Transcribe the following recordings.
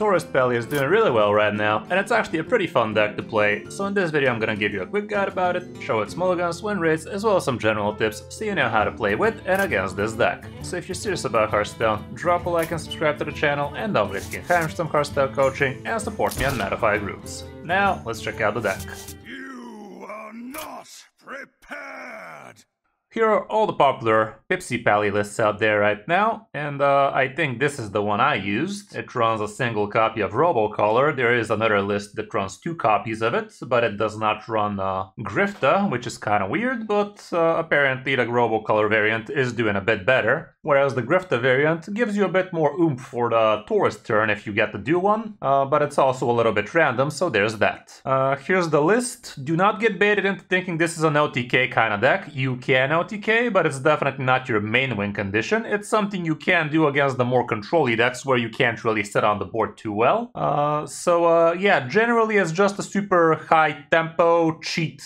Tourist Pally is doing really well right now, and it's actually a pretty fun deck to play, so in this video I'm gonna give you a quick guide about it, show its mulligans, win rates, as well as some general tips so you know how to play with and against this deck. So if you're serious about Hearthstone, drop a like and subscribe to the channel, and don't forget to get time for some Hearthstone coaching and support me on Metafy groups. Now, let's check out the deck. You are not prepared! Here are all the popular Pipsy Pally lists out there right now, and I think this is the one I used. It runs a single copy of Robocolor. There is another list that runs 2 copies of it, but it does not run Grifta, which is kind of weird, but apparently the Robocolor variant is doing a bit better, whereas the Grifta variant gives you a bit more oomph for the tourist turn if you get to do one, but it's also a little bit random, so there's that. Here's the list. Do not get baited into thinking this is an OTK kind of deck. You can OTK, but it's definitely not your main win condition. It's something you can do against the more control-y decks where you can't really sit on the board too well. Yeah, generally it's just a super high tempo cheat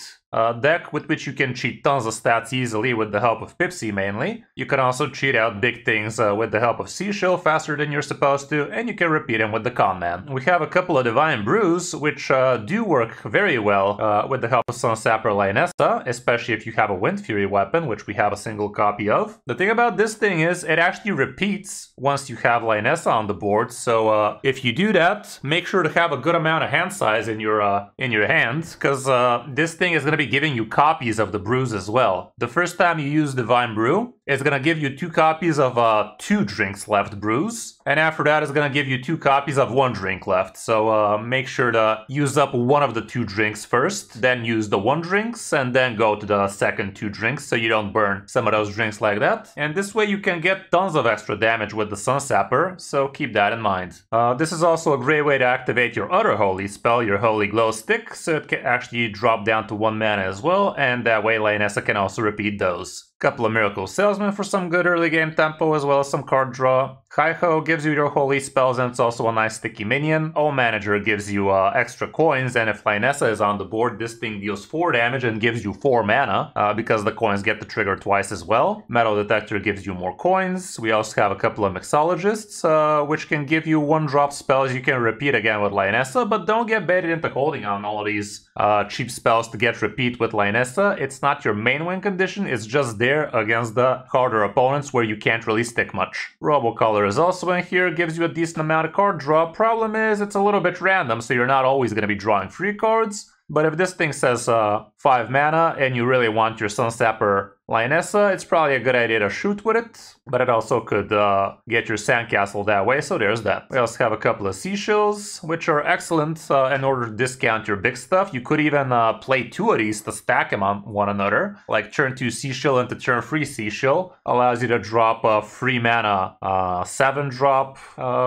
deck with which you can cheat tons of stats easily with the help of Pipsy mainly. You can also cheat out big things with the help of Seashell faster than you're supposed to, and you can repeat them with the Con Man. We have a couple of Divine Brews, which do work very well with the help of Sunsapper Lionessa, especially if you have a Wind Fury weapon, which we have a single copy of. The thing about this thing is it actually repeats once you have Lionessa on the board, so if you do that, make sure to have a good amount of hand size in your hand, because this thing is going to be giving you copies of the brews as well. The first time you use Divine Brew, it's gonna give you 2 copies of 2 drinks left brews, and after that it's gonna give you 2 copies of 1 drink left. So make sure to use up one of the 2 drinks first, then use the 1 drinks, and then go to the second 2 drinks so you don't burn some of those drinks like that. And this way you can get tons of extra damage with the Sunsapper, so keep that in mind. This is also a great way to activate your other holy spell, your Holy Glow Stick, so it can actually drop down to 1 mana as well, and that way Lionessa can also repeat those. Couple of Miracle Salesmen for some good early game tempo, as well as some card draw. Hi-Ho gives you your holy spells, and it's also a nice sticky minion. O Manager gives you extra coins, and if Lionessa is on the board, this thing deals 4 damage and gives you 4 mana, because the coins get the trigger twice as well. Metal Detector gives you more coins. We also have a couple of Mixologists, which can give you 1-drop spells you can repeat again with Lionessa, but don't get baited into holding on all of these cheap spells to get repeat with Lionessa. It's not your main win condition, it's just there against the harder opponents where you can't really stick much. Robocolor is also in here, gives you a decent amount of card draw. Problem is it's a little bit random, so you're not always going to be drawing free cards. But if this thing says 5 mana and you really want your Sunsapper Lionessa, it's probably a good idea to shoot with it, but it also could get your Sandcastle that way, so there's that. We also have a couple of Seashells, which are excellent in order to discount your big stuff. You could even play 2 of these to stack them on one another, like turn 2 Seashell into turn 3 Seashell. Allows you to drop a free mana 7-drop,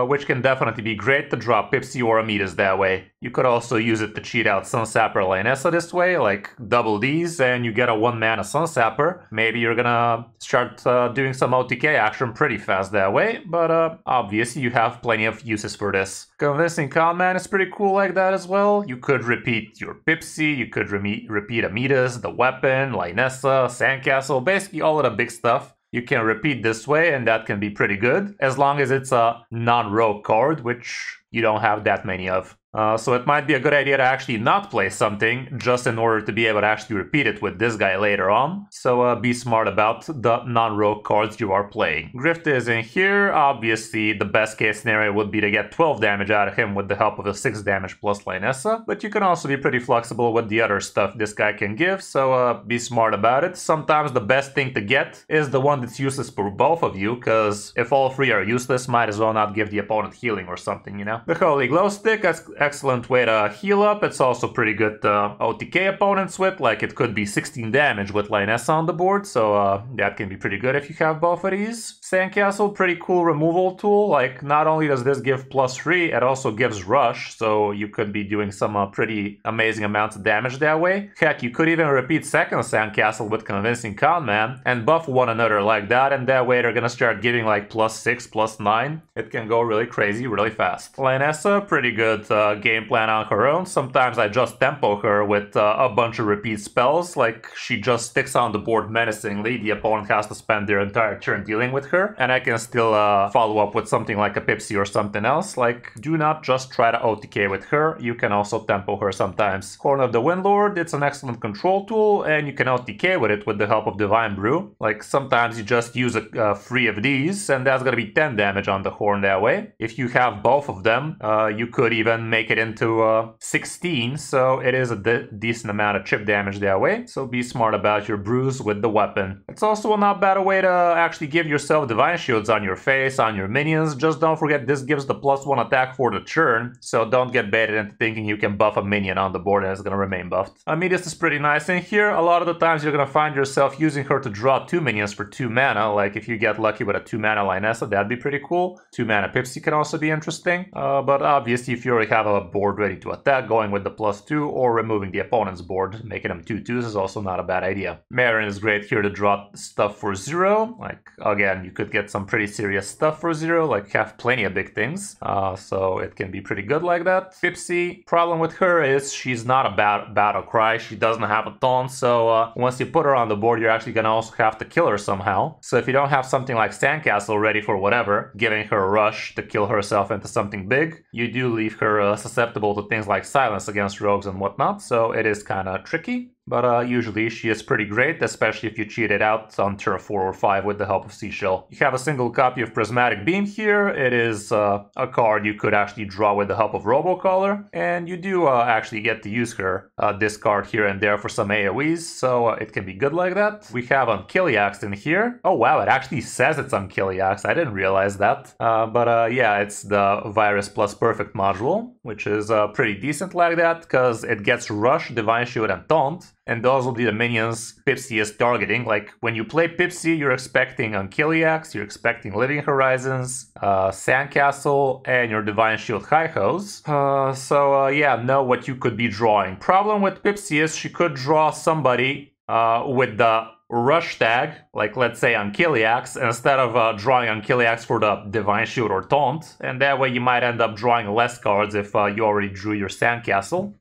which can definitely be great to drop Pipsy or Amitas that way. You could also use it to cheat out Sunsapper Lionessa this way, like double these, and you get a 1 mana Sunsapper. Maybe you're gonna start doing some OTK action pretty fast that way, but obviously you have plenty of uses for this. Convincing Con Man is pretty cool like that as well. You could repeat your Pipsy, you could repeat Amitas, the weapon, Lionessa, Sandcastle, basically all of the big stuff. You can repeat this way, and that can be pretty good, as long as it's a non-rogue card, which you don't have that many of. So it might be a good idea to actually not play something just in order to be able to actually repeat it with this guy later on. So be smart about the non-rogue cards you are playing. Grift is in here. Obviously, the best case scenario would be to get 12 damage out of him with the help of a 6 damage plus Lionessa. But you can also be pretty flexible with the other stuff this guy can give, so be smart about it. Sometimes the best thing to get is the one that's useless for both of you, because if all 3 are useless, might as well not give the opponent healing or something, you know? The Holy Glow Stick, that's excellent way to heal up. It's also pretty good OTK opponents with, like it could be 16 damage with Lionessa on the board, so that can be pretty good if you have both of these. Sandcastle, pretty cool removal tool. Like, not only does this give +3, it also gives rush, so you could be doing some pretty amazing amounts of damage that way. Heck, you could even repeat second Sandcastle with Convincing Con Man and buff one another like that, and that way they're gonna start giving like +6, +9. It can go really crazy really fast. Lionessa, pretty good game plan on her own. Sometimes I just tempo her with a bunch of repeat spells, like she just sticks on the board menacingly, the opponent has to spend their entire turn dealing with her, and I can still follow up with something like a Pipsy or something else. Like, do not just try to OTK with her, you can also tempo her sometimes. Horn of the Windlord, it's an excellent control tool, and you can OTK with it with the help of Divine Brew. Like, sometimes you just use a free of these, and that's gonna be 10 damage on the Horn that way. If you have both of them, you could even make it into 16, so it is a decent amount of chip damage that way, so be smart about your brews with the weapon. It's also a not bad way to actually give yourself Divine Shields on your face, on your minions. Just don't forget this gives the +1 attack for the turn, so don't get baited into thinking you can buff a minion on the board and it's gonna remain buffed. Amidas is pretty nice in here. A lot of the times you're gonna find yourself using her to draw 2 minions for 2 mana, like if you get lucky with a 2 mana Lionessa, that'd be pretty cool. 2 mana Pipsy can also be interesting, but obviously if you already have a board ready to attack, going with the +2 or removing the opponent's board, making them 2/2s is also not a bad idea. Marin is great here to draw stuff for 0, like again you could get some pretty serious stuff for 0, like have plenty of big things, so it can be pretty good like that. Pipsy, problem with her is she's not a battle cry, she doesn't have a taunt, so once you put her on the board you're actually gonna also have to kill her somehow. So if you don't have something like Sandcastle ready for whatever, giving her a rush to kill herself into something big, you do leave her susceptible to things like silence against rogues and whatnot, so it is kind of tricky. But usually she is pretty great, especially if you cheat it out on turn 4 or 5 with the help of Seashell. You have a single copy of Prismatic Beam here. It is a card you could actually draw with the help of Robocaller, and you do actually get to use her discard here and there for some AoEs, so it can be good like that. We have Unkiliax in here. Oh wow, it actually says it's Unkiliax. I didn't realize that. Yeah, it's the Virus plus Perfect module, which is pretty decent like that, because it gets Rush, Divine Shield, and Taunt. And those will be the minions Pipsy is targeting. Like, when you play Pipsy, you're expecting Unkiliax, you're expecting Living Horizons, Sandcastle, and your Divine Shield Hi-Hos. Yeah, know what you could be drawing. Problem with Pipsy is she could draw somebody with the Rush tag, like let's say Unkiliax, instead of drawing Unkiliax for the Divine Shield or Taunt. And that way you might end up drawing less cards if you already drew your Sandcastle.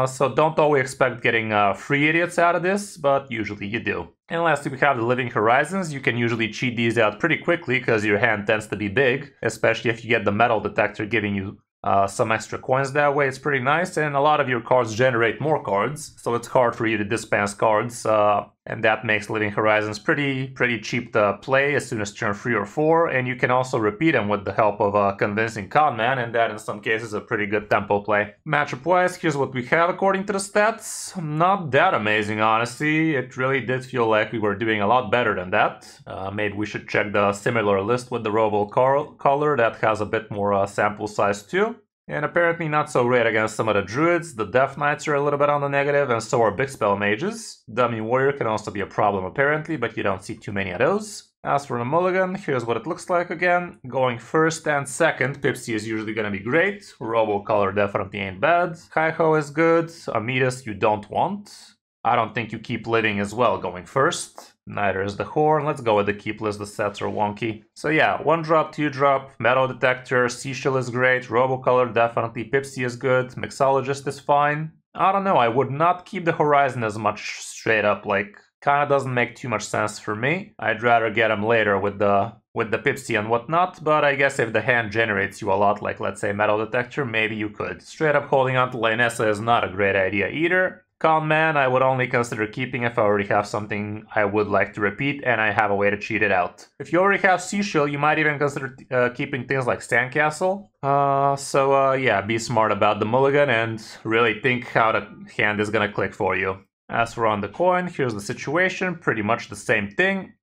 So don't always expect getting free idiots out of this, but usually you do. And lastly, we have the Living Horizons. You can usually cheat these out pretty quickly because your hand tends to be big, especially if you get the Metal Detector giving you some extra coins that way. It's pretty nice, and a lot of your cards generate more cards, so it's hard for you to dispense cards, and that makes Living Horizons pretty cheap to play as soon as turn 3 or 4, and you can also repeat them with the help of a convincing conman, and that in some cases is a pretty good tempo play. Matchup wise, here's what we have according to the stats. Not that amazing, honestly. It really did feel like we were doing a lot better than that. Maybe we should check the similar list with the Robocaller that has a bit more sample size too. And apparently not so great against some of the druids. The Death Knights are a little bit on the negative, and so are Big Spell Mages. Dummy Warrior can also be a problem apparently, but you don't see too many of those. As for the mulligan, here's what it looks like again. Going first and second, Pipsy is usually gonna be great. Robocaller definitely ain't bad. Hi-Ho is good. Amidas you don't want. I don't think you keep living as well going first. Neither is the Horn. Let's go with the keep list, the sets are wonky. So yeah, 1 drop, 2 drop, Metal Detector, Seashell is great, Robocaller definitely, Pipsy is good, Mixologist is fine. I don't know, I would not keep the Horizon as much straight up, like, kinda doesn't make too much sense for me. I'd rather get him later with the Pipsy and whatnot, but I guess if the hand generates you a lot, like let's say Metal Detector, maybe you could. Straight up holding on to Lionessa is not a great idea either. Conman, I would only consider keeping if I already have something I would like to repeat and I have a way to cheat it out. If you already have Seashell, you might even consider keeping things like Sandcastle. Yeah, be smart about the mulligan and really think how the hand is gonna click for you. As for on the coin, here's the situation, pretty much the same thing.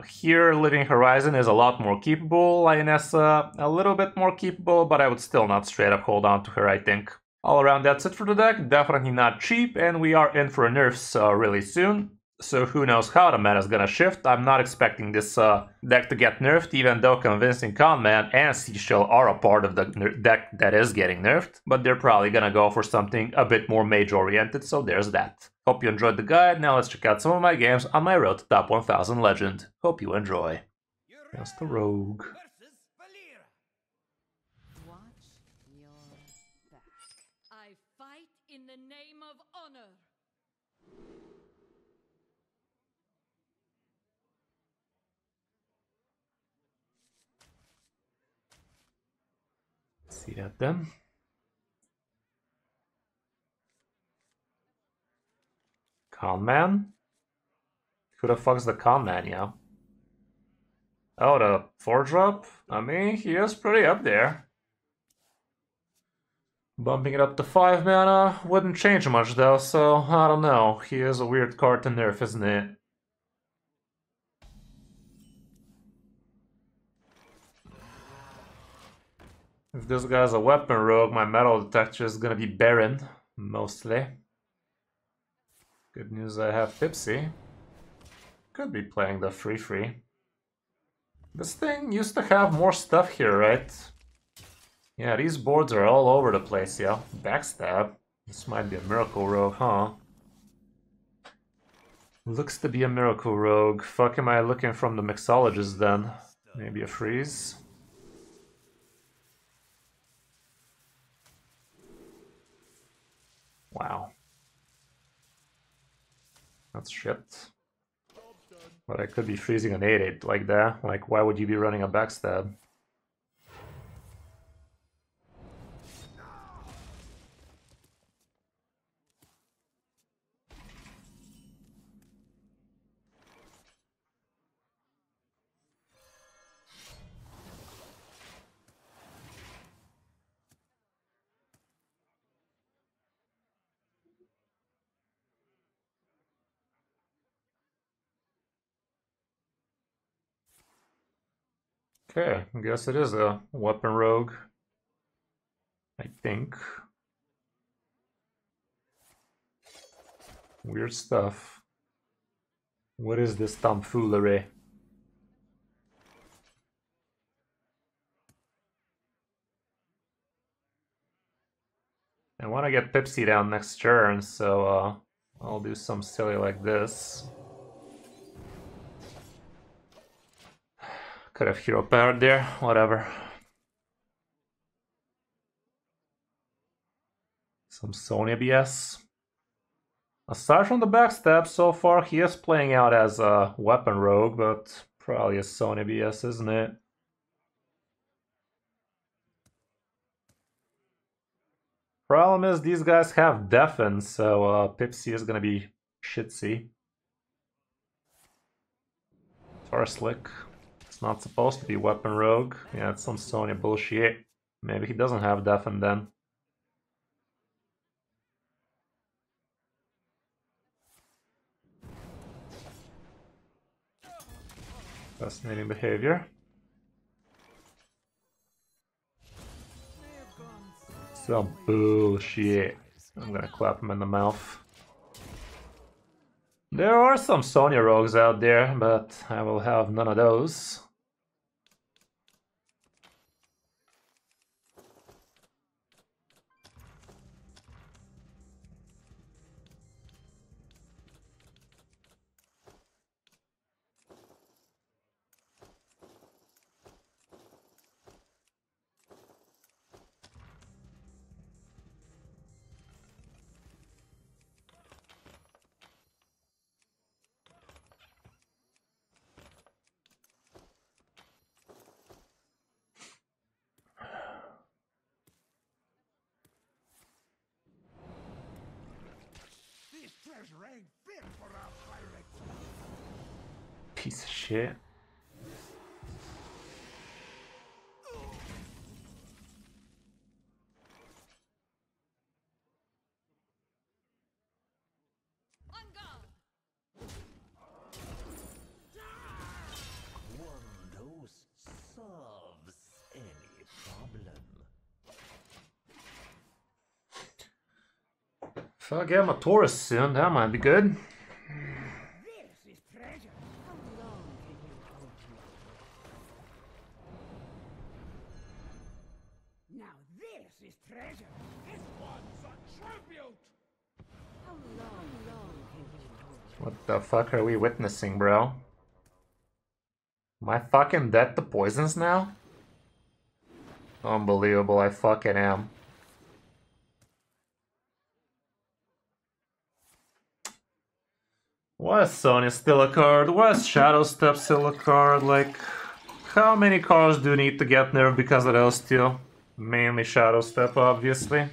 Here, Living Horizon is a lot more keepable, Lionessa a little bit more keepable, but I would still not straight up hold on to her, I think. All around, that's it for the deck. Definitely not cheap, and we are in for nerfs really soon. So who knows how the meta is gonna shift. I'm not expecting this deck to get nerfed, even though Convincing Conman and Seashell are a part of the deck that is getting nerfed. But they're probably gonna go for something a bit more mage-oriented, so there's that. Hope you enjoyed the guide. Now let's check out some of my games on my road to top 1000 Legend. Hope you enjoy. Here's the Rogue. the name of honor. See that then. Con man? Who the fuck's the con man, yo? Oh, the 4-drop? I mean, he is pretty up there. Bumping it up to 5 mana wouldn't change much though, so I don't know. He is a weird card to nerf, isn't it? If this guy's a weapon rogue, my metal detector is gonna be barren, mostly. Good news, I have Pipsy. Could be playing the free. This thing used to have more stuff here, right? Yeah, these boards are all over the place, yeah. Backstab. This might be a miracle rogue, huh? Looks to be a miracle rogue. Fuck am I looking from the mixologist then? Maybe a freeze? Wow. That's shit. But I could be freezing an 8-8 like that. Like, why would you be running a backstab? Okay, I guess it is a weapon rogue. I think. Weird stuff. What is this tomfoolery? I want to get Pipsy down next turn, so I'll do some silly like this. Could have hero powered there, whatever. Some Sonya BS. Aside from the backstab, so far he is playing out as a weapon rogue, but probably a Sonya BS, isn't it? Problem is these guys have Deafen, so Pipsy is gonna be shitsy. Tarslick. It's not supposed to be weapon rogue. Yeah, it's some Sonya bullshit. Maybe he doesn't have Deafen then. Fascinating behavior. Some bullshit. I'm gonna clap him in the mouth. There are some Sonya rogues out there, but I will have none of those. Piece of shit. If I get my Taurus soon, that might be good. This is treasure. How long can you hold me? Now this is treasure. This one's a tribute. How long can you hold me? What the fuck are we witnessing, bro? Am I fucking dead to poisons now? Unbelievable, I fucking am. Why is Sony still a card? Why is Shadow Step still a card? Like, how many cards do you need to get nerfed because of those two? Mainly Shadow Step, obviously.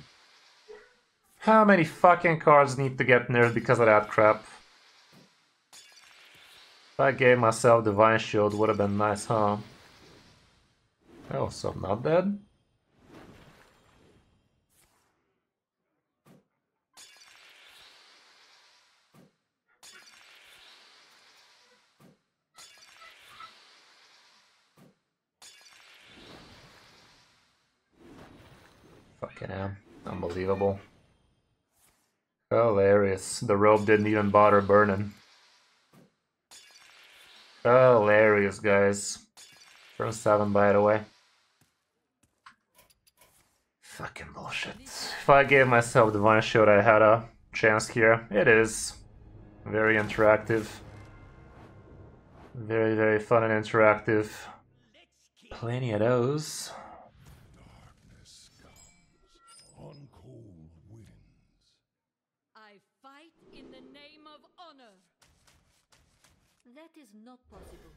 How many fucking cards need to get nerfed because of that crap? If I gave myself Divine Shield, would have been nice, huh? Oh, so I'm not dead? Fucking hell. Unbelievable. Hilarious. The rope didn't even bother burning. Hilarious, guys. Turn 7, by the way. Fucking bullshit. If I gave myself Divine Shield, I had a chance here. It is. Very interactive. Very, very fun and interactive. Plenty of those. Darkness comes on cold winds. I fight in the name of honor. That is not possible.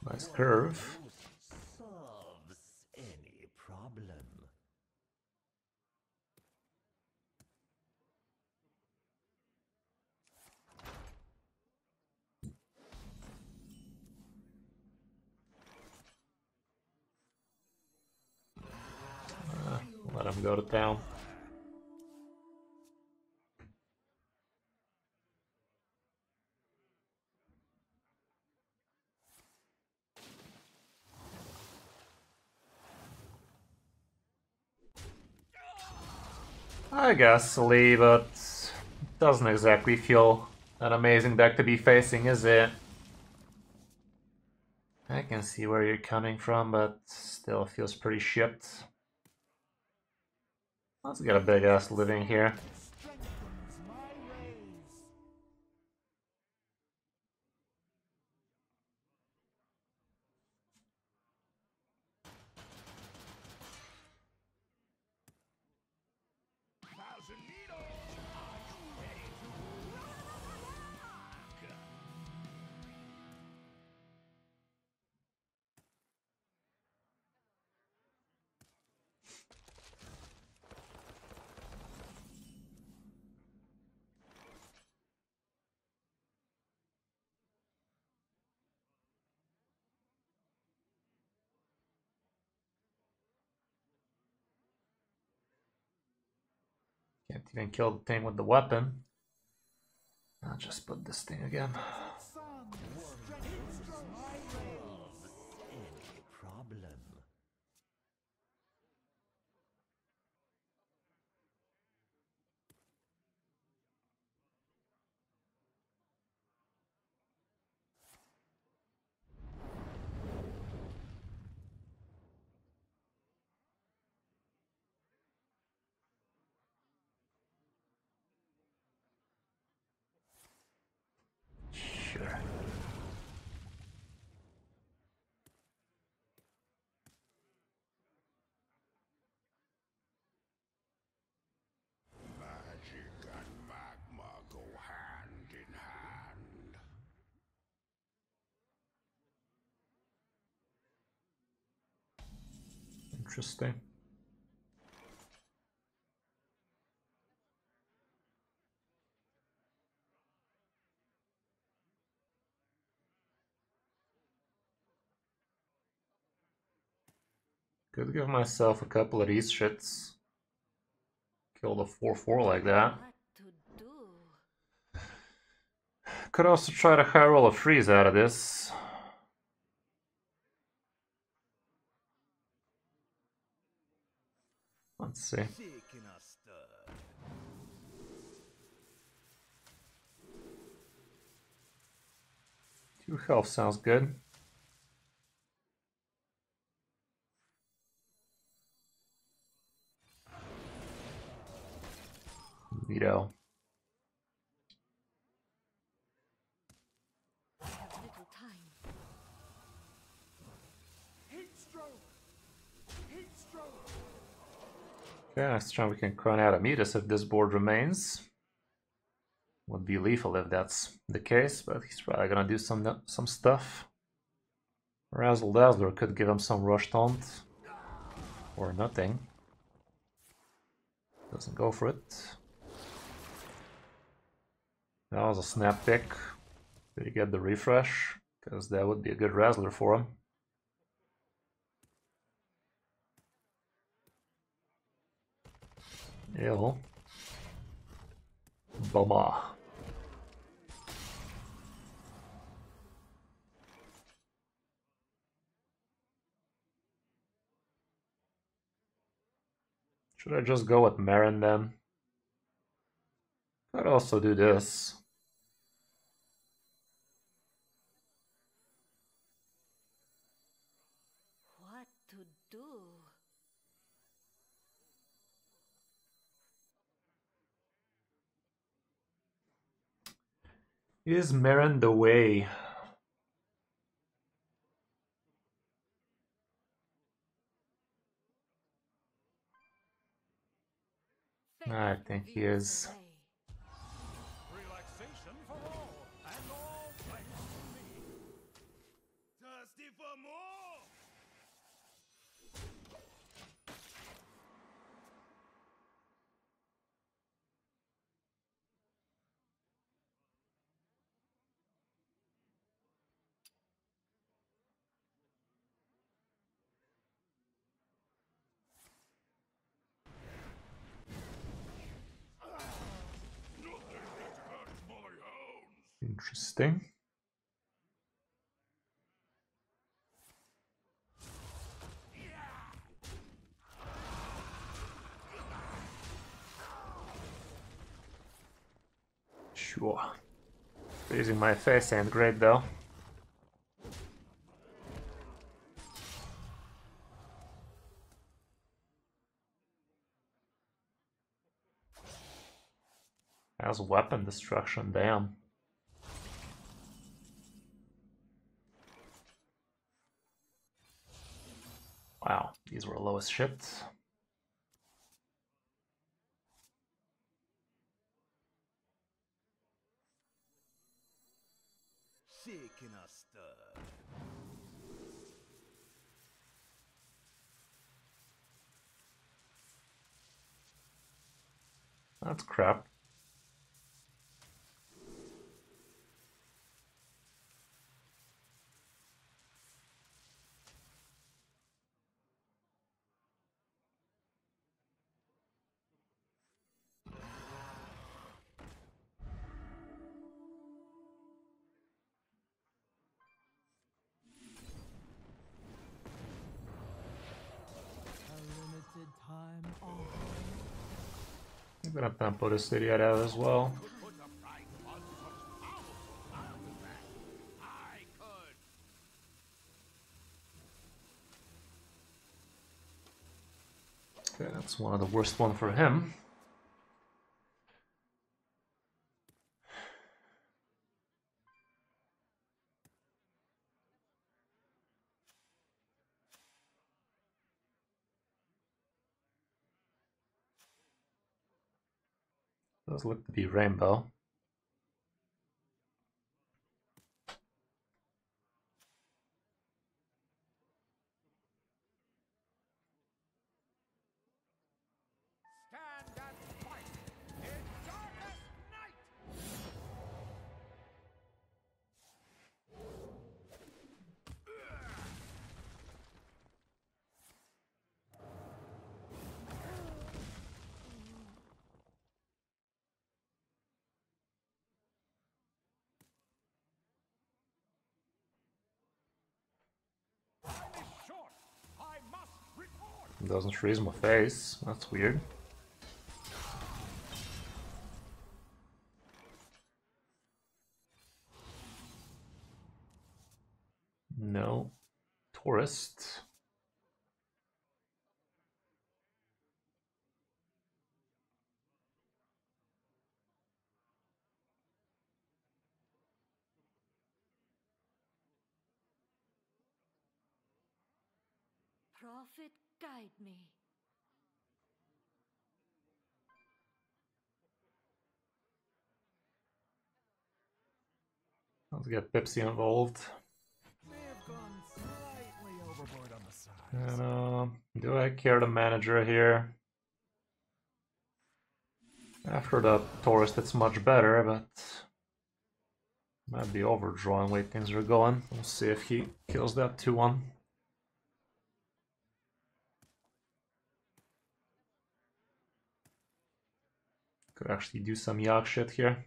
Nice curve. Solves any problem. Let him go to town. I guess Lee, but doesn't exactly feel an amazing deck to be facing, is it? I can see where you're coming from, but still feels pretty shit. Let's get a big ass living here. Strengthens my rays. Thousand Needles! Are you ready to rock? Can't even kill the thing with the weapon. I'll just put this thing again. Sun strengthens my rays. Solves any problem. Sure. Magic and magma go hand in hand. Interesting. Could give myself a couple of these shits. Kill the 4/4 like that. What to do? Could also try to high roll a freeze out of this. Let's see. Shaking a stir. 2 health sounds good. Veto. Yeah, next turn we can Crown out Ametus if this board remains. Would be lethal if that's the case, but he's probably gonna do some stuff. Razzle Dazzler could give him some rush taunt. Or nothing. Doesn't go for it. That was a snap pick. Did he get the refresh? Because that would be a good Razzler for him. Ill. Bummer. Should I just go with Marin then? I'd also do this. What to do? Is Marin the way? I think he is. Relaxation for all, and all thanks to me. Thirsty for more? Interesting. Sure. Freezing my face ain't great though. Has weapon destruction, damn. Wow, these were low as shit. Shaking a stir. That's crap. Limited time off. I'm gonna tempo this idiot out as well. Put a price on such powerful artifact. I could. Okay, that's one of the worst one for him. Does look to be Rainbow. Stand and fight in darkest night. Time is short. I must report. Doesn't freeze my face. That's weird. No. Tourist. Prophet, guide me. Let's get Pepsi involved. May have gone slightly overboard on the size. And do I care to manager here? After the tourist, it's much better, but might be overdrawing the way things are going. We'll see if he kills that 2-1. Could actually do some yak shit here.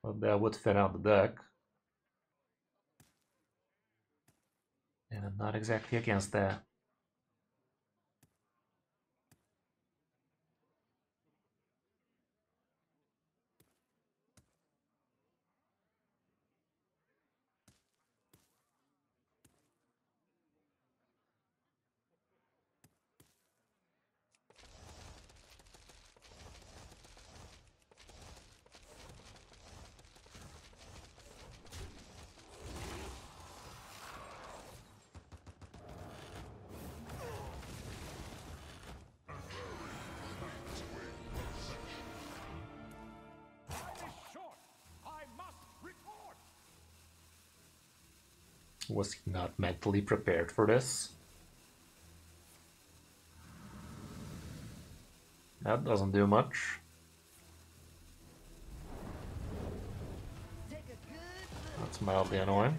But that would thin out the deck. And I'm not exactly against that. Was he not mentally prepared for this? That doesn't do much. That's mildly annoying.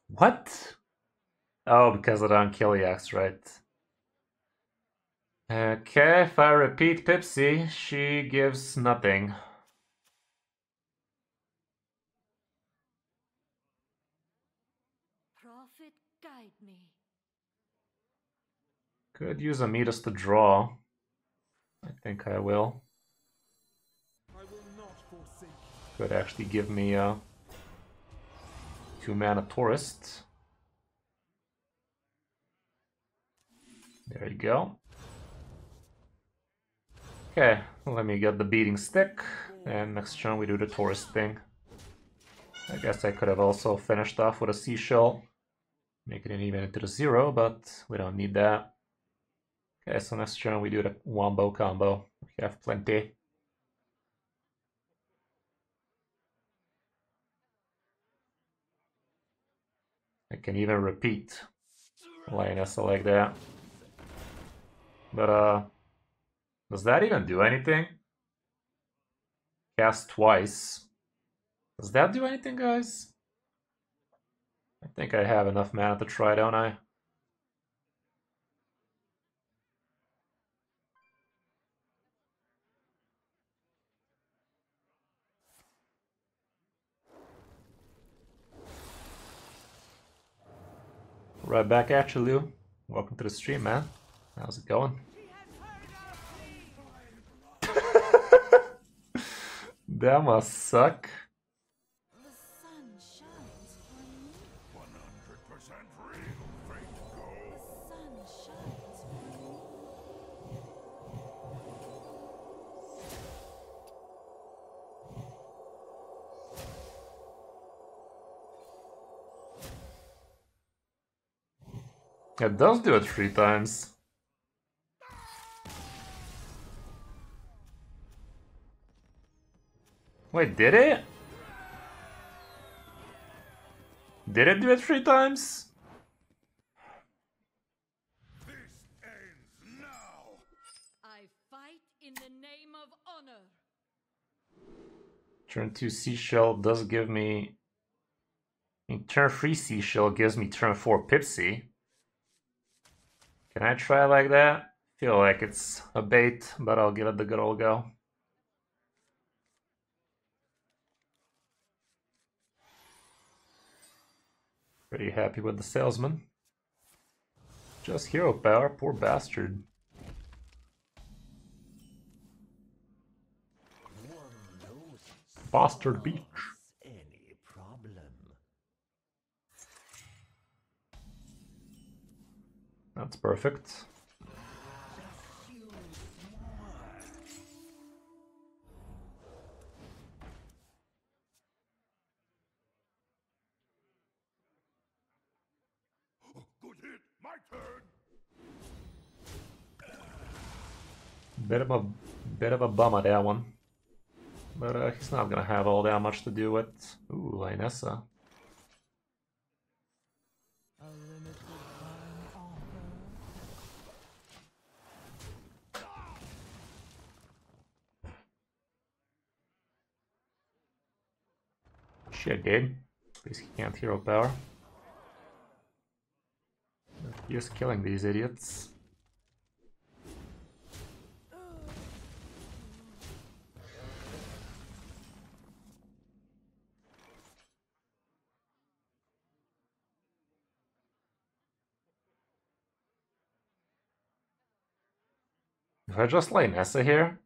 What? Oh, because I don't kill Yax, right? Okay, if I repeat Pipsy, she gives nothing. Prophet, guide me. Could use a Midas to draw. I think I will. I will not forsake. Could actually give me a 2-mana tourist. There you go. Okay, let me get the beating stick, and next turn we do the tourist thing. I guess I could have also finished off with a seashell, making it even into the 0, but we don't need that. Okay, so next turn we do the wombo combo. We have plenty. I can even repeat Lionessa like that. But does that even do anything? Cast twice. Does that do anything, guys? I think I have enough mana to try, don't I? Right back at you, Lou. Welcome to the stream, man. How's it going? That must suck. The sun shines for me. 100% real fate go. The sun shines for me. It does do it 3 times. Wait, did it? Did it do it 3 times? This ends now. I fight in the name of honor. Turn 2 Seashell does give me... turn 3 Seashell gives me turn 4 Pipsy. Can I try like that? Feel like it's a bait, but I'll give it the good old go. Pretty happy with the salesman. Just hero power, poor bastard. Bastard Beach. Any problem? That's perfect. Bit of a bummer, that one. But he's not gonna have all that much to do with. Ooh, Lionessa. A limited time offer. Shit, Gabe. At least he can't hero power. He is killing these idiots. If I just lay Nessa here,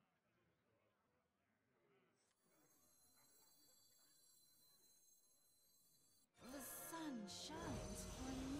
The sun shines for me.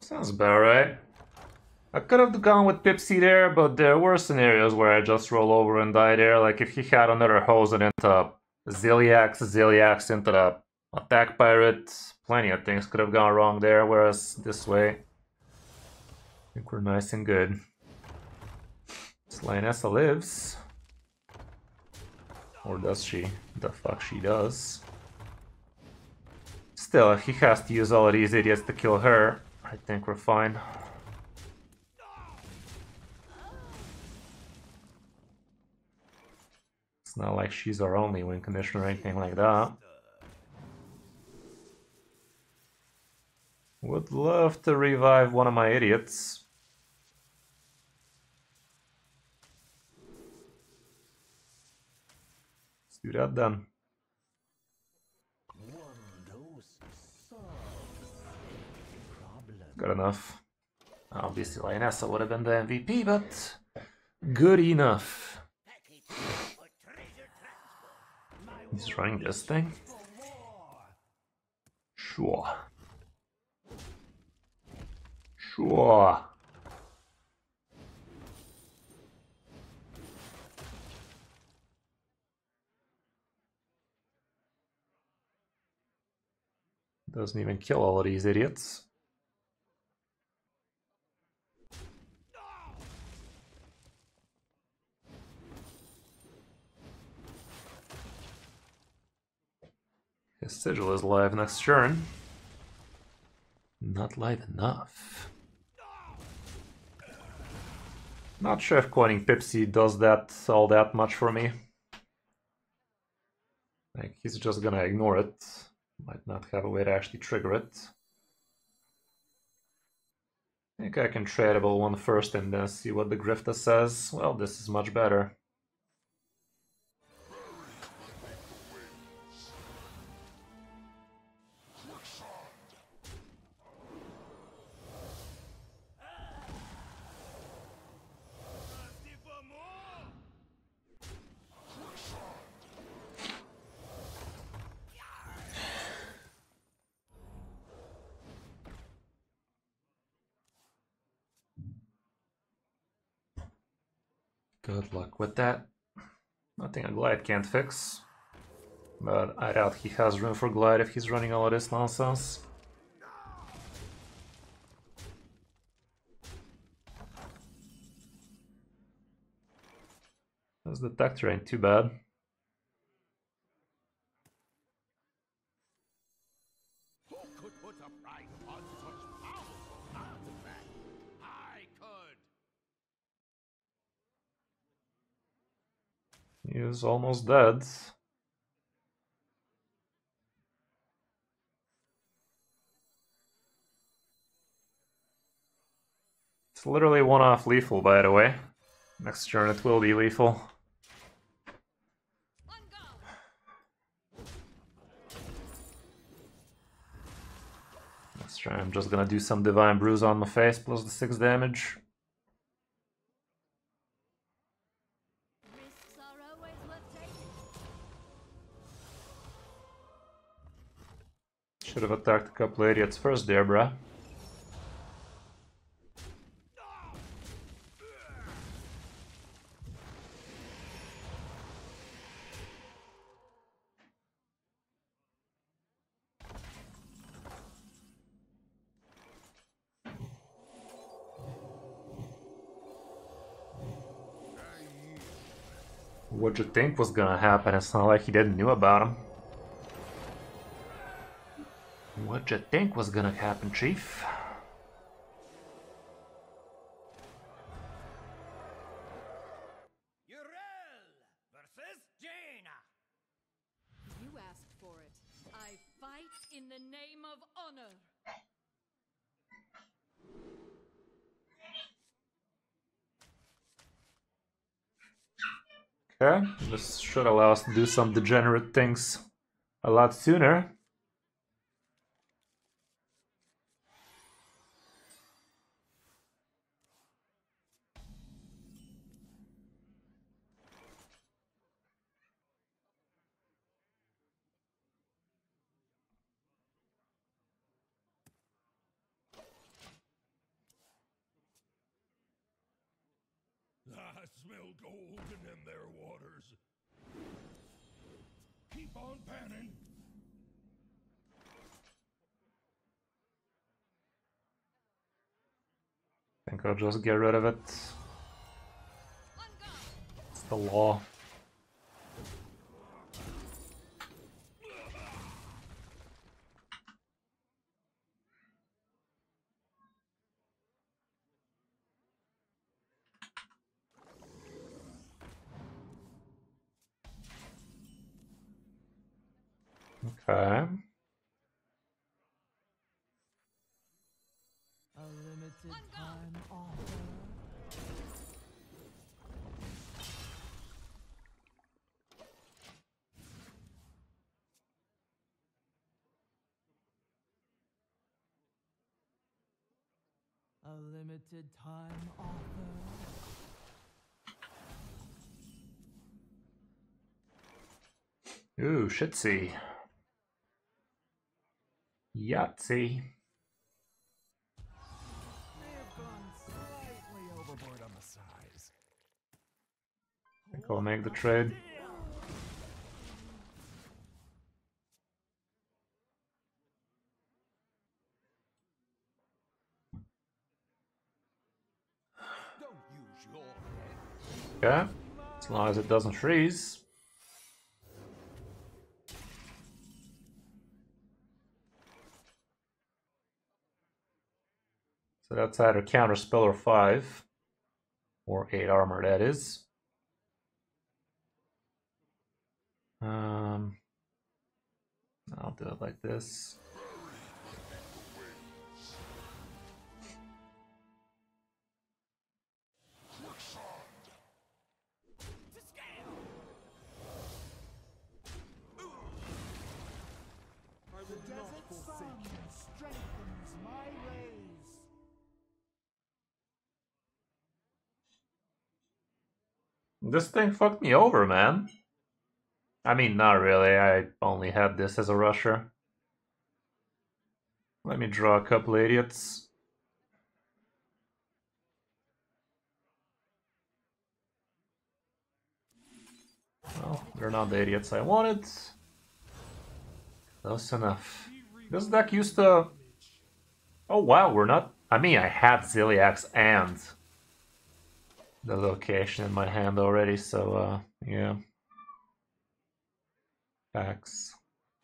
sounds about right. I could have gone with Pipsy there, but there were scenarios where I just roll over and die there. Like if he had another Hosen into Ziliax into the Attack Pirate, plenty of things could have gone wrong there, whereas this way, I think we're nice and good. This Lionessa lives. Or does she? The fuck she does. Still, if he has to use all of these idiots to kill her, I think we're fine. It's not like she's our only win condition or anything like that. Would love to revive one of my idiots. Let's do that then. Good enough. Obviously, Lionessa would have been the MVP, but good enough. He's running this thing? Sure. Sure. Doesn't even kill all of these idiots. His sigil is live next turn. Not live enough. Not sure if coining Pipsy does that all that much for me. Like, he's just gonna ignore it. Might not have a way to actually trigger it. I think I can tradable one first and then see what the Grifta says. Well, this is much better. Good luck with that. Nothing a Glide can't fix. But I doubt he has room for Glide if he's running all of this nonsense. This Detector ain't too bad. Who could put a price on such powerful artifact? I could. He is almost dead. It's literally one-off lethal, by the way. Next turn it will be lethal. Sure, I'm just gonna do some Divine Bruise on my face plus the 6 damage. Risks are always worth taking. Should have attacked a couple idiots first there, bruh. What'd you think was gonna happen? It's not like he didn't knew about him. What'd you think was gonna happen, Chief? Urel versus Jaina. You asked for it. I fight in the name of honor. Okay, this should allow us to do some degenerate things a lot sooner. I smell golden in their waters. Keep on panning. I think I'll just get rid of it. It's the law. Okay. A limited time offer. A limited time offer. Ooh, shitsy. Yahtzee. May have gone slightly overboard on the size. I think I'll make the trade. Don't use your head. Okay. As long as it doesn't freeze. So that's either counter spell or 5. Or 8 armor, that is. I'll do it like this. To scale. The desert sun strengthens my rays. This thing fucked me over, man. I mean, not really. I only had this as a rusher. Let me draw a couple idiots. Well, they're not the idiots I wanted. Close enough. This deck used to... Oh wow, we're not... I mean, I had Ziliax and the location in my hand already, so yeah. Facts.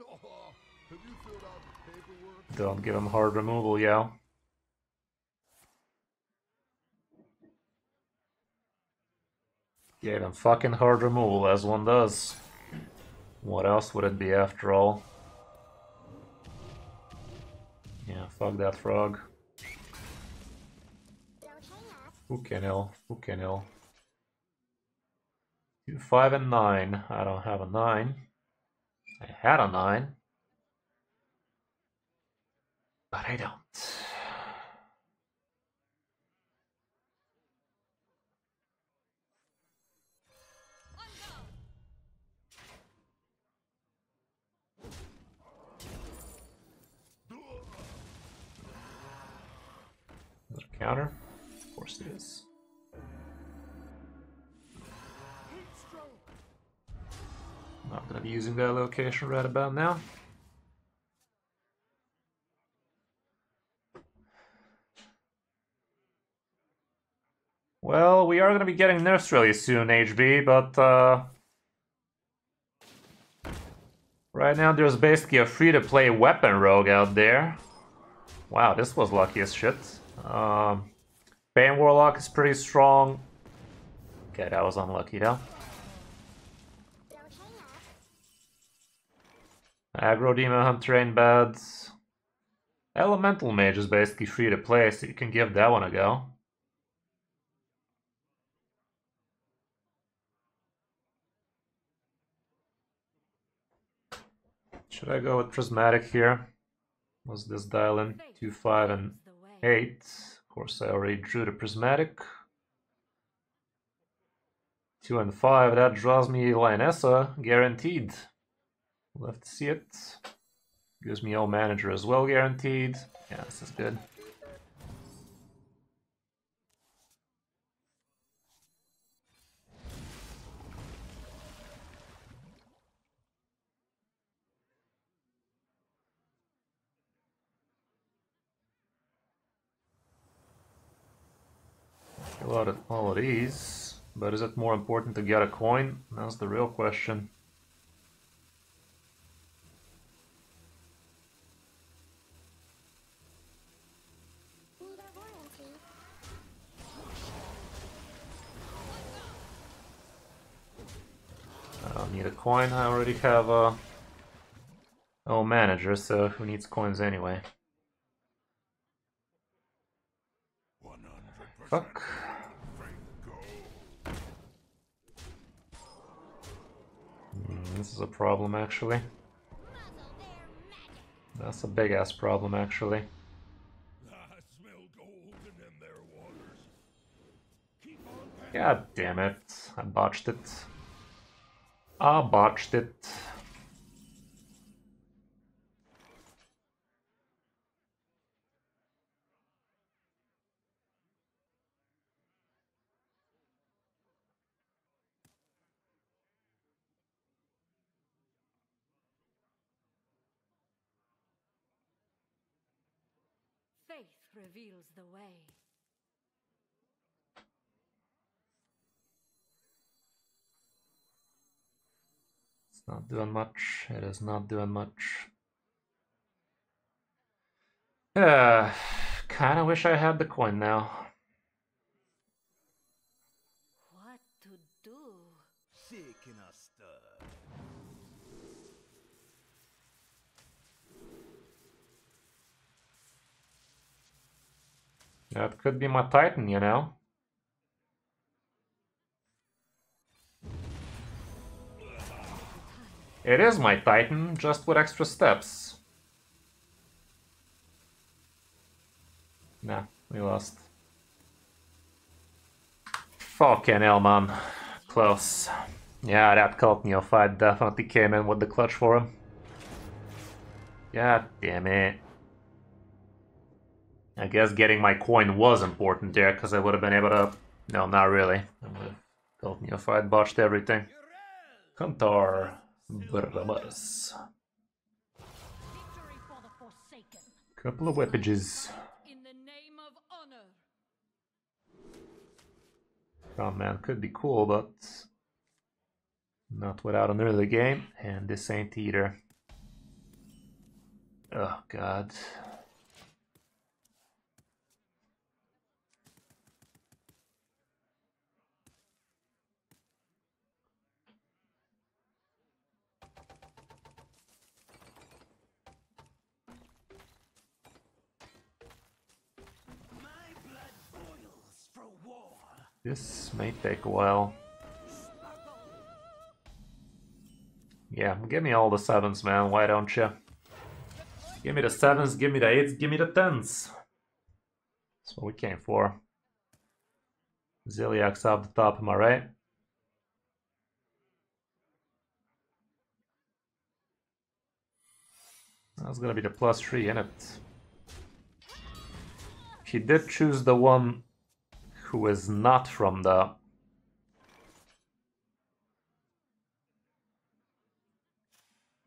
Oh, have you filled out the paperwork? Don't give him hard removal, yo. Gave him fucking hard removal, as one does. What else would it be after all? Yeah, fuck that frog. Fucking hell. 2, 5, and 9. I don't have a 9. I had a 9. But I don't. Another counter? Of course it is. Not gonna be using that location right about now. Well, we are gonna be getting nerfs really soon, HB, but right now there's basically a free-to-play weapon rogue out there. Wow, this was lucky as shit. Bane Warlock is pretty strong. Okay, that was unlucky though. Aggro Demon Hunter ain't bad. Elemental Mage is basically free to play, so you can give that one a go. Should I go with Prismatic here? What's this dial in? 2, 5, and 8. Of course, I already drew the Prismatic. 2 and 5, that draws me Lionessa, guaranteed. Love to see it. Gives me O Manager as well, guaranteed. Yeah, this is good. A lot of all of these, but is it more important to get a coin? That's the real question. I don't need a coin, I already have a manager, so who needs coins anyway? 100% Fuck. This is a problem actually. That's a big ass problem actually. I smell gold in them there waters. Keep on God damn it. I botched it. I botched it. Faith reveals the way. It's not doing much. It is not doing much. Kinda wish I had the coin now. What to do? Shaking a stir. That could be my Titan, you know? It is my Titan, just with extra steps. Nah, we lost. Fucking hell, man. Close. Yeah, that Cult Neo fight definitely came in with the clutch for him. God damn it. I guess getting my coin was important there, because I would have been able to... No, not really. I would have Cult Neo fight botched everything. Kantar. Brabus. Victory for the Forsaken. Couple of whippages. In the name of honor. Oh man, could be cool, but not without an early game, and this ain't either. Oh god. This may take a while. Yeah, give me all the 7s, man, why don't you? Give me the 7s, give me the 8s, give me the 10s. That's what we came for. Ziliak's up the top, am I right? That's gonna be the +3 in it. He did choose the one who is not from the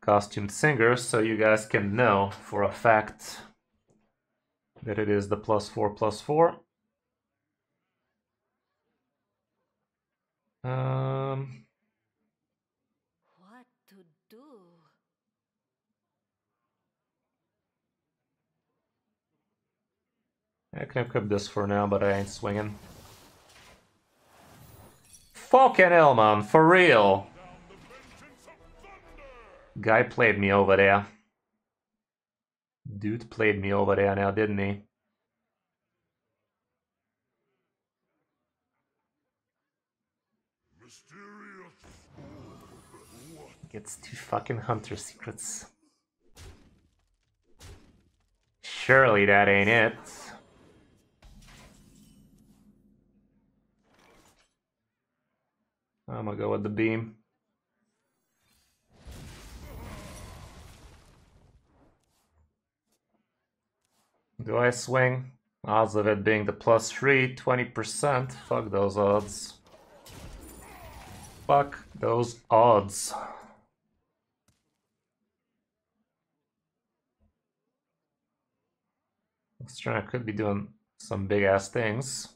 costumed singer, so you guys can know for a fact that it is the +4/+4. What to do? I can equip this for now, but I ain't swinging. Fucking hell, man, for real. Guy played me over there. Dude played me over there now, didn't he? Gets 2 fucking hunter secrets. Surely that ain't it. I'm gonna go with the beam. Do I swing? Odds of it being the +3, 20%. Fuck those odds. Fuck those odds. This turn I could be doing some big ass things.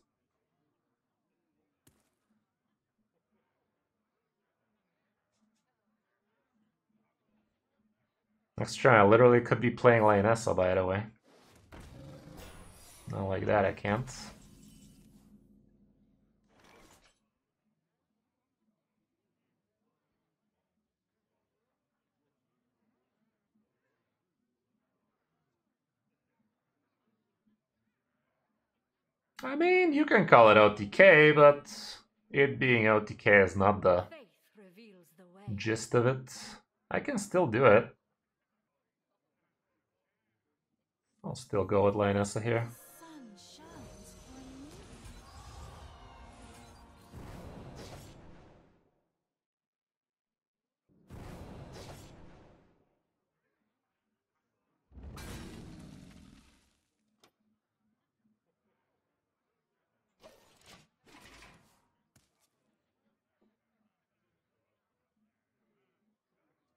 Next turn I literally could be playing Lionessa, by the way. Not like that, I can't. I mean, you can call it OTK, but it being OTK is not the Faith reveals the way. gist of it. I can still do it. I'll still go with Lionessa here. Sun shines for me.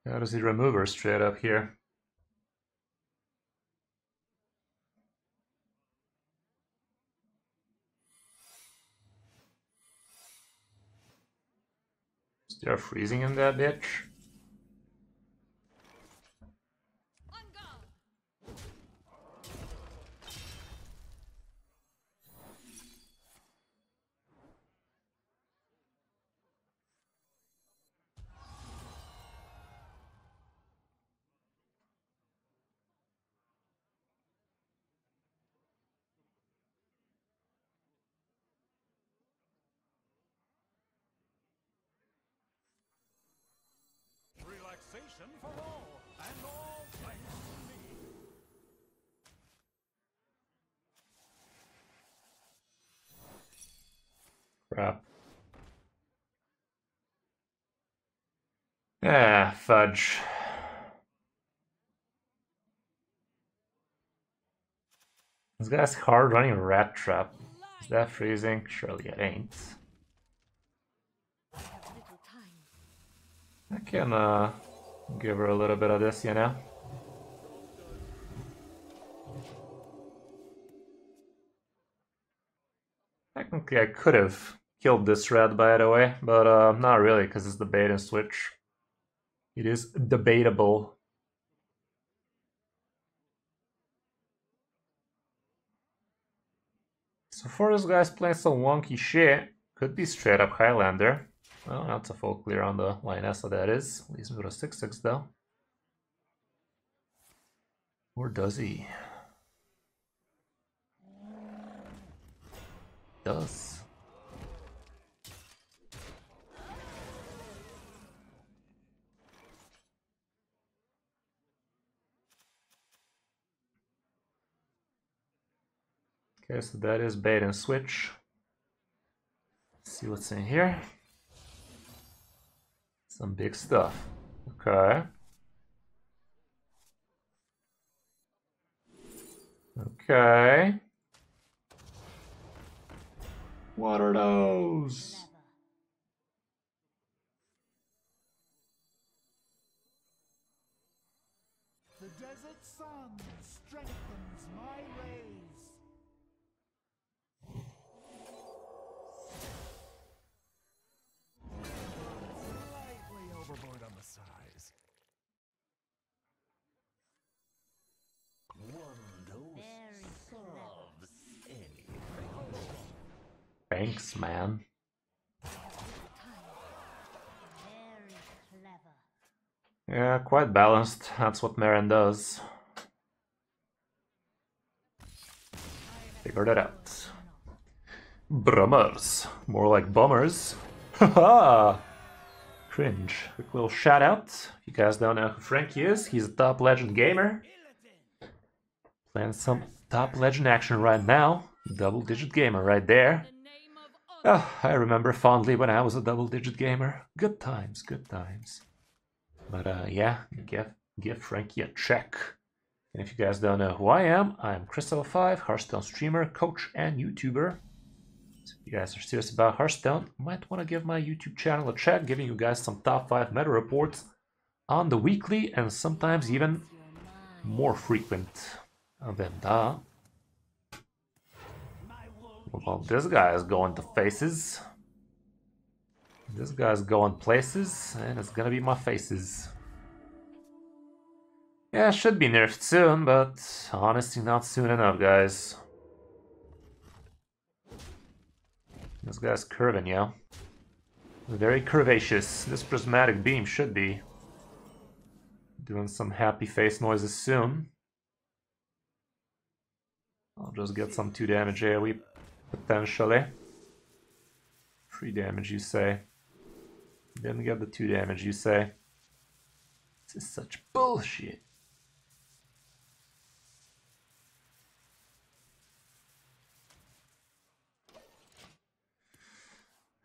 How does he remove her straight up here? Is there freezing in that bitch? On guard. Relaxation for all, and all thanks to me. Crap. Ah, fudge. This guy's hard running Rat Trap. Is that freezing? Surely it ain't. I have little time. I can give her a little bit of this, you know? Technically I could have killed this red, by the way, but not really, because it's the bait and switch. It is debatable. So far this guy's playing some wonky shit. Could be straight up Highlander. Well, that's a full clear on the Lionessa, that is. Leaves me with a 6/6 though. Or does he? Does. Okay, so that is bait and switch. Let's see what's in here. Some big stuff. Okay. Okay. What are those? The desert sun strengthens my rays. Slightly overboard on the size. Thanks, man. Yeah, quite balanced. That's what Marin does. Figured it out. Brummers. More like bummers. Haha! Cringe. Quick little shout out. If you guys don't know who Frankie is, he's a top legend gamer. Playing some top legend action right now. Double-digit gamer right there. Oh, I remember fondly when I was a double-digit gamer. Good times, good times. But yeah, give Frankie a check. And if you guys don't know who I am, I'm Kris05, Hearthstone streamer, coach, and YouTuber. So if you guys are serious about Hearthstone, you might want to give my YouTube channel a check, giving you guys some top 5 meta reports on the weekly and sometimes even more frequent than that. Well, this guy is going to faces. This guy's going places, and it's gonna be my faces. Yeah, should be nerfed soon, but honestly not soon enough, guys. This guy's curving, yeah. Very curvaceous. This prismatic beam should be doing some happy face noises soon. I'll just get some 2 damage AoE, potentially. 3 damage, you say. Didn't get the 2 damage, you say. This is such bullshit.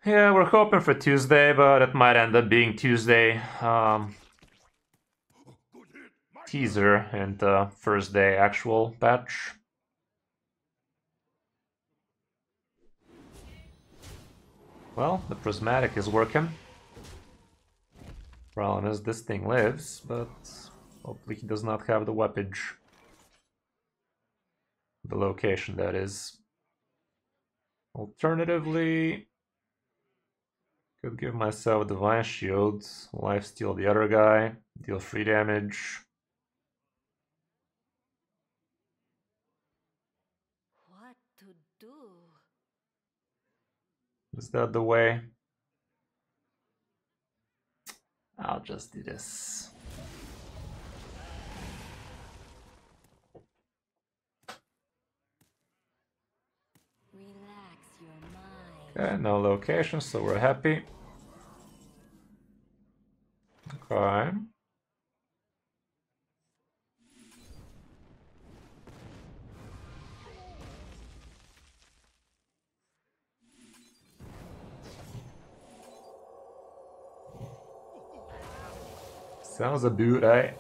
Yeah, we're hoping for Tuesday, but it might end up being Tuesday. Teaser and first day actual patch. Well, the prismatic is working. Problem is this thing lives, but hopefully he does not have the weapage. The location, that is. Alternatively, could give myself Divine Shield, lifesteal the other guy, deal 3 damage. What to do? Is that the way? I'll just do this. Relax your mind. Okay, no location, so we're happy. Okay. Sounds a boot, eh?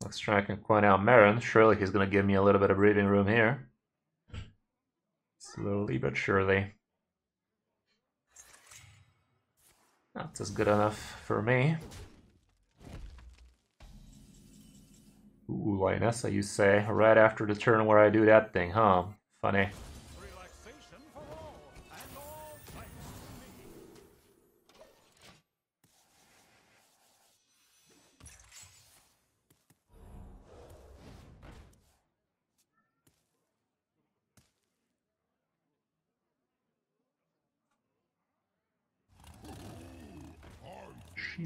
Let's try and point out Marin. Surely he's gonna give me a little bit of breathing room here. Slowly but surely. That's as good enough for me. Ooh, Lionessa, you say, right after the turn where I do that thing, huh? Funny. Relaxation for all, and all thanks to me.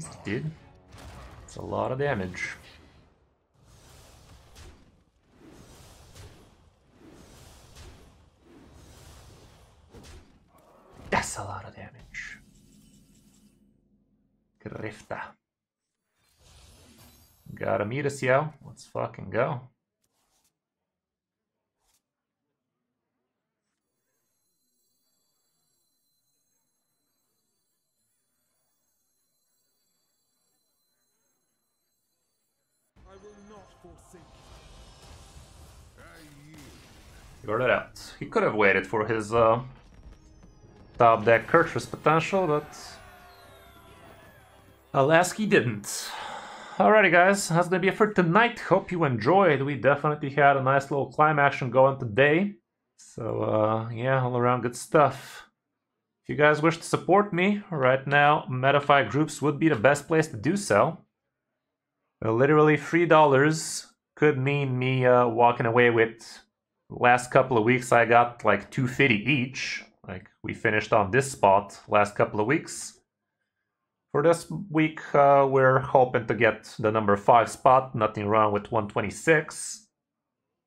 Jeez, dude. It's a lot of damage. That's a lot of damage. Grifta. Gotta meet us, yo. Let's fucking go. I will not forsake you. Figured it out. He could have waited for his top deck Kurtrus potential, but alas, he didn't. Alrighty guys, that's gonna be it for tonight. Hope you enjoyed. We definitely had a nice little climb action going today. So yeah, all around good stuff. If you guys wish to support me, right now, Metafy groups would be the best place to do so. Literally $3 could mean me walking away with, last couple of weeks I got like $250 each. Like we finished on this spot last couple of weeks. For this week, we're hoping to get the number 5 spot. Nothing wrong with 126.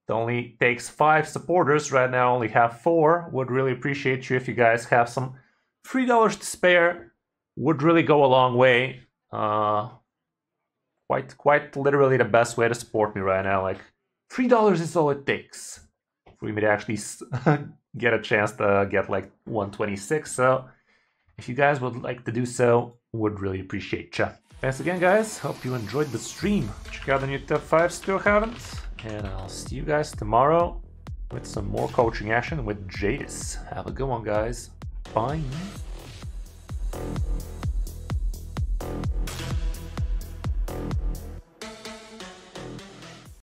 It only takes 5 supporters. Right now, I only have 4. Would really appreciate you if you guys have some $3 to spare. Would really go a long way. Quite literally the best way to support me right now. Like $3 is all it takes for me to actually get a chance to get like 126. So if you guys would like to do so, would really appreciate ya. Thanks again, guys. Hope you enjoyed the stream. Check out the new top 5 still haven't. And I'll see you guys tomorrow with some more coaching action with Jadis. Have a good one, guys. Bye.